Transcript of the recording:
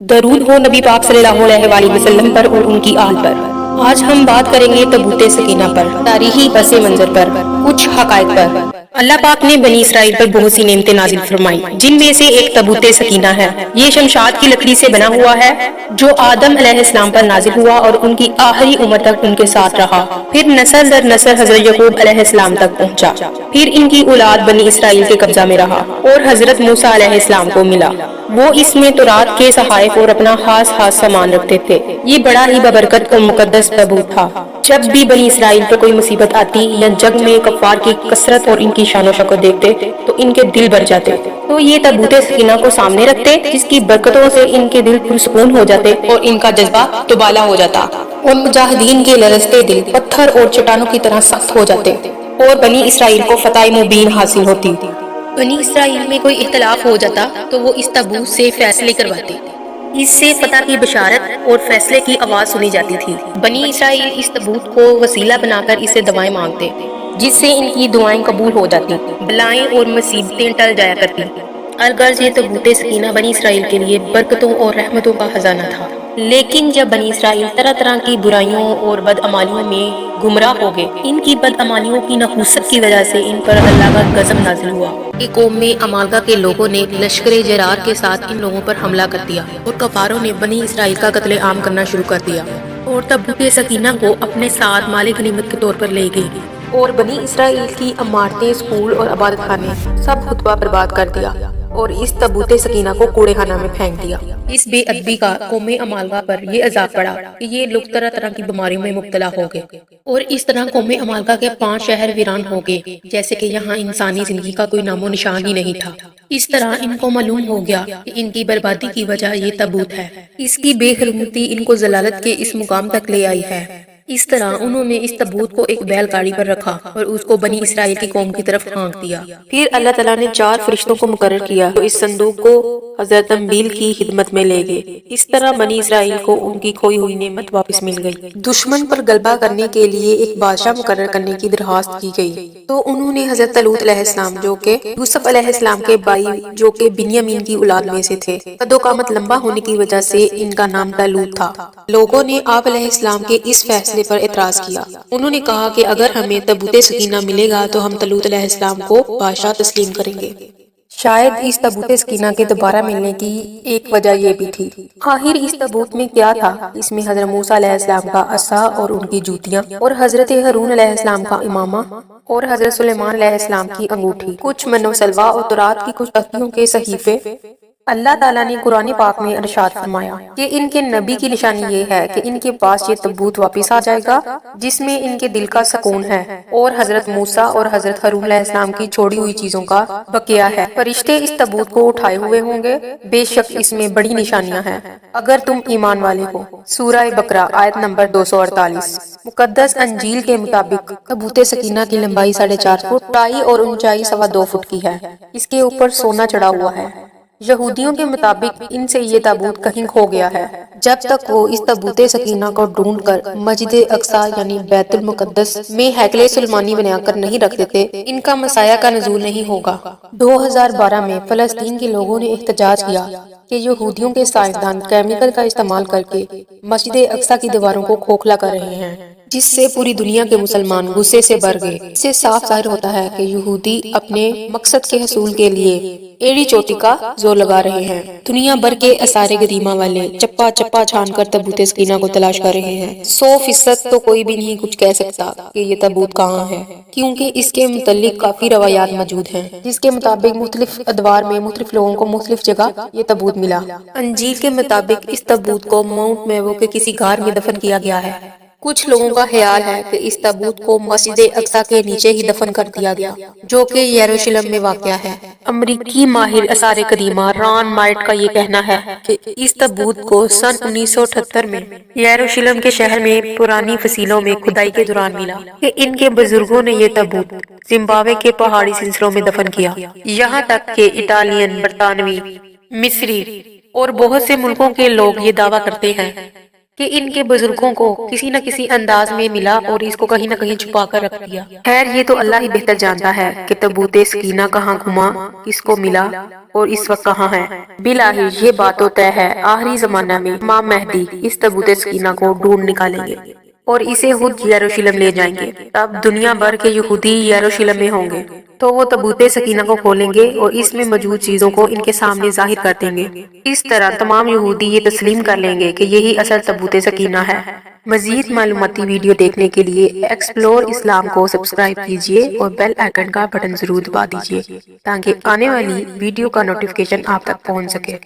درود ہو نبی پاک صلی اللہ علیہ وآلہ وسلم پر اور ان کی آل پر۔ آج ہم بات کریں گے تبوت سکینہ پر، تاریخی پس منظر پر، کچھ حقائق پر۔ اللہ پاک نے بنی اسرائیل پر بہت سی نعمتیں نازل فرمائی، جن میں سے ایک تبوت سکینہ ہے۔ یہ شمشاد کی لکڑی سے بنا ہوا ہے جو آدم علیہ السلام پر نازل ہوا اور ان کی آخری عمر تک ان کے ساتھ رہا، پھر نسل در نسل حضرت یعقوب علیہ السلام تک پہنچا، پھر ان کی اولاد بنی اسرائیل کے قبضہ میں رہا اور حضرت موسیٰ علیہ السلام کو ملا۔ وہ اس میں تورات کے صحائف اور اپنا خاص سامان رکھتے تھے۔ یہ بڑا ہی ببرکت اور مقدس تابوت تھا۔ جب بھی بنی اسرائیل پر کوئی مصیبت آتی یا جگ میں کفار کی کثرت اور ان کی شان و شوکت دیکھتے تو ان کے دل بھر جاتے، تو یہ تابوت سکینہ کو سامنے رکھتے، جس کی برکتوں سے ان کے دل پرسکون ہو جاتے اور ان کا جذبہ تبالا ہو جاتا، اور مجاہدین کے لرزتے دل پتھر اور چٹانوں کی طرح سخت ہو جاتے اور بنی اسرائیل کو فتح مبین حاصل ہوتی۔ بنی اسرائیل میں کوئی اختلاف ہو جاتا تو وہ اس تابوت سے فیصلے کرواتے۔ اس سے فتح کی بشارت اور فیصلے کی آواز سنی جاتی تھی۔ بنی اسرائیل اس تابوت کو وسیلہ بنا کر اسے دعائیں مانگتے، جس سے ان کی دعائیں قبول ہو جاتی، بلائیں اور مصیبتیں ٹل جایا کرتی۔ الغرض یہ تابوت سکینہ بنی اسرائیل کے لیے برکتوں اور رحمتوں کا خزانہ تھا۔ لیکن جب بنی اسرائیل طرح طرح کی برائیوں اور بدعمالیوں میں گمراہ ہو گئے، ان کی بدعمالیوں کی نحوست کی وجہ سے ان پر اللہ کا غضب نازل ہوا۔ قوم میں عمالقہ کے لوگوں نے لشکر جرار کے ساتھ ان لوگوں پر حملہ کر دیا اور کفاروں نے بنی اسرائیل کا قتل عام کرنا شروع کر دیا اور تابوت سکینہ کو اپنے ساتھ مال غنیمت کے طور پر لے گئی اور بنی اسرائیل کی عمارتیں، اسکول اور عبادت خانے سب خطبہ برباد کر دیا اور اس تابوت سکینہ کو کوڑے خانہ میں پھینک دیا۔ اس بے ادبی کا قوم عمالقہ پر یہ عذاب پڑا کہ یہ لوگ طرح طرح کی بیماریوں میں مبتلا ہو گئے اور اس طرح قوم عمالقہ کے 5 شہر ویران ہو گئے، جیسے کہ یہاں انسانی زندگی کا کوئی نام و نشان ہی نہیں تھا۔ اس طرح ان کو معلوم ہو گیا کہ ان کی بربادی کی وجہ یہ تابوت ہے۔ اس کی بے حرمتی ان کو ضلالت کے اس مقام تک لے آئی ہے۔ اس طرح انہوں نے اس تابوت کو ایک بیل گاڑی پر رکھا اور اس کو بنی اسرائیل کی قوم کی طرف ہانک دیا۔ پھر اللہ تعالیٰ نے 4 فرشتوں کو مقرر کیا جو اس صندوق کو حضرت انبیل کی خدمت میں لے گئے۔ اس طرح بنی اسرائیل کو ان کی کھوئی ہوئی نعمت واپس مل گئی۔ دشمن پر غلبہ کرنے کے لیے ایک بادشاہ مقرر کرنے کی درخواست کی گئی تو انہوں نے حضرت طالوت علیہ السلام جو کہ یوسف علیہ السلام کے بھائی جو کہ بنیامین کی اولاد میں سے تھے، قد و قامت لمبا ہونے کی وجہ سے ان کا نام طالوت تھا۔ لوگوں نے آپ علیہ السلام کے اس فیصلے پر اعتراض کیا۔ انہوں نے کہا کہ اگر ہمیں تابوت سکینہ ملے گا تو ہم طالوت علیہ السلام کو بادشاہ تسلیم کریں گے۔ شاید اس تابوت سکینہ کے دوبارہ ملنے کی ایک وجہ یہ بھی تھی۔ آخر اس تابوت میں کیا تھا؟ اس میں حضرت موسیٰ علیہ السلام کا عصا اور ان کی جوتیاں، اور حضرت ہارون علیہ السلام کا امامہ، اور حضرت سلیمان علیہ السلام کی انگوٹھی، کچھ من و سلوہ اور تورات کی کچھ تختیوں کے صحیفے۔ اللہ تعالیٰ نے قرآن پاک میں ارشاد فرمایا کہ ان کے نبی کی نشانی یہ ہے کہ ان کے پاس یہ تابوت واپس آ جائے گا جس میں ان کے دل کا سکون ہے اور حضرت موسیٰ اور حضرت ہارون علیہ السلام کی چھوڑی ہوئی چیزوں کا بقیہ ہے۔ فرشتے اس تابوت کو اٹھائے ہوئے ہوں گے، بے شک اس میں بڑی نشانیاں ہیں اگر تم ایمان والے ہو۔ سورہ بقرہ آیت نمبر 248۔ مقدس انجیل کے مطابق تابوت سکینہ کی لمبائی 4.5 فٹ، چوڑائی اور اونچائی 2.25 فٹ کی ہے۔ اس کے اوپر سونا چڑھا ہوا ہے۔ یہودیوں کے مطابق ان سے یہ تابوت کہیں کھو گیا ہے۔ جب تک وہ اس تابوت سکینہ کو ڈھونڈ کر مسجد اقصی یعنی بیت المقدس میں ہیکل سلیمانی بنا کر نہیں رکھ دیتے، ان کا مسیح کا نزول نہیں ہوگا۔ 2012 میں فلسطین کے لوگوں نے احتجاج کیا کہ یہودیوں کے سائنسدان کیمیکل کا استعمال کر کے مسجد اقصی کی دیواروں کو کھوکھلا کر رہے ہیں، جس سے پوری دنیا کے مسلمان غصے سے بھر گئے۔ اس سے صاف ظاہر ہوتا ہے کہ یہودی اپنے مقصد کے حصول کے لیے ایڑی چوٹی کا زور لگا رہے ہیں۔ دنیا بھر کے آثار قدیمہ والے چپا چپا چھان کر تابوت سکینہ کو تلاش کر رہے ہیں۔ 100% تو کوئی بھی نہیں کچھ کہہ سکتا کہ یہ تابوت کہاں ہے، کیونکہ اس کے متعلق کافی روایات موجود ہیں جس کے مطابق مختلف ادوار میں مختلف لوگوں کو مختلف جگہ یہ تابوت ملا۔ انجیل کے مطابق اس تابوت کو ماؤنٹ میوو کے کسی غار میں دفن کیا گیا ہے۔ کچھ لوگوں کا خیال ہے کہ اس تابوت کو مسجد اقصی کے نیچے ہی دفن کر دیا گیا جو کہ یروشلم میں واقع ہے۔ امریکی ماہر آثار قدیمہ ران مائٹ کا یہ کہنا ہے کہ اس تابوت کو سن 1978 میں یروشلم کے شہر میں پرانی فصیلوں میں کھدائی کے دوران ملا کہ ان کے بزرگوں نے یہ تابوت زمبابوے کے پہاڑی سلسلوں میں دفن کیا۔ یہاں تک کہ اٹالین، برطانوی، مصری اور بہت سے ملکوں کے لوگ یہ دعویٰ کرتے ہیں کہ ان کے بزرگوں کو کسی نہ کسی انداز میں ملا اور اس کو کہیں نہ کہیں چھپا کر رکھ دیا۔ خیر یہ تو اللہ ہی بہتر جانتا ہے کہ تابوت سکینہ کہاں گھما، کس کو ملا اور اس وقت کہاں ہے۔ بالآخر یہ بات تو طے ہے، آخری زمانہ میں امام مہدی اس تابوت سکینہ کو ڈھونڈ نکالیں گے اور اسے خود یروشلم لے جائیں گے۔ تب دنیا بھر کے یہودی یروشلم میں ہوں گے تو وہ تابوت سکینہ کو کھولیں گے اور اس میں موجود چیزوں کو ان کے سامنے ظاہر کر دیں گے۔ اس طرح تمام یہودی یہ تسلیم کر لیں گے کہ یہی اصل تابوت سکینہ ہے۔ مزید معلوماتی ویڈیو دیکھنے کے لیے ایکسپلور اسلام کو سبسکرائب کیجیے اور بیل آئیکن کا بٹن ضرور دبا دیجیے تاکہ آنے والی ویڈیو کا نوٹیفیکیشن آپ تک پہنچ سکے۔